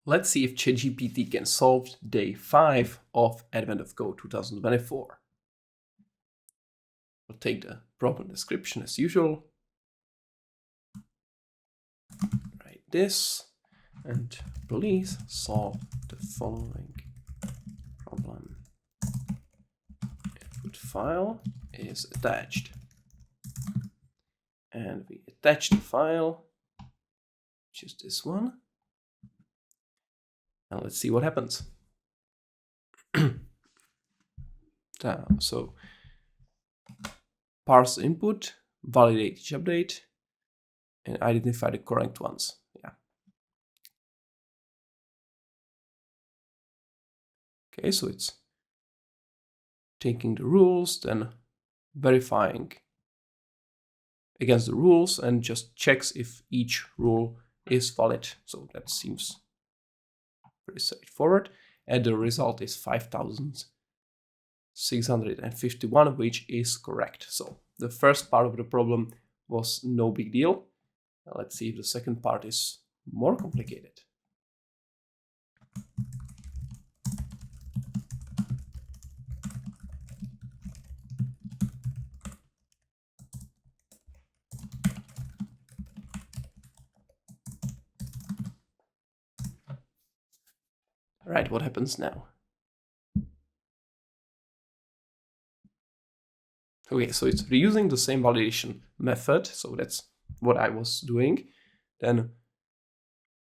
Let's see if ChatGPT can solve day 5 of Advent of Code 2024. We'll take the problem description as usual. Write this and please solve the following problem. Input file is attached. And we attach the file, which is this one. And let's see what happens. So parse input, validate each update, and identify the correct ones. Yeah. Okay, so it's taking the rules, then verifying against the rules, and just checks if each rule is valid. So that seems pretty straightforward. And the result is 5,651, which is correct. So the first part of the problem was no big deal. Now let's see if the second part is more complicated. Right, what happens now? Okay, so it's reusing the same validation method, so that's what I was doing. Then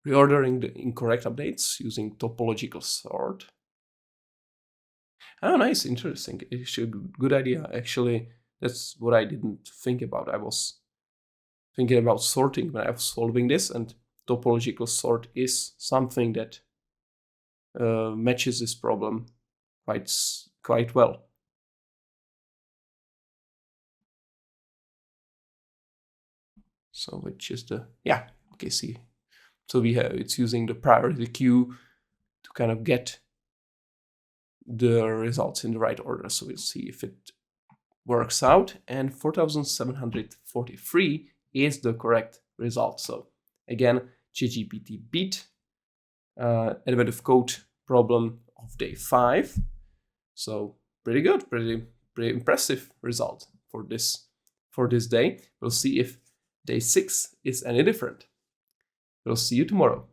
reordering the incorrect updates using topological sort. Oh, nice, interesting. It's a good idea. Actually, that's what I didn't think about. I was thinking about sorting when I was solving this, and topological sort is something that matches this problem quite well. So which is the, yeah, okay, see. So it's using the priority queue to kind of get the results in the right order. So we'll see if it works out. And 4,743 is the correct result. So again, ChatGPT beat Advent of Code problem of day 5. So pretty good, pretty impressive result for this day. We'll see if day 6 is any different. We'll see you tomorrow.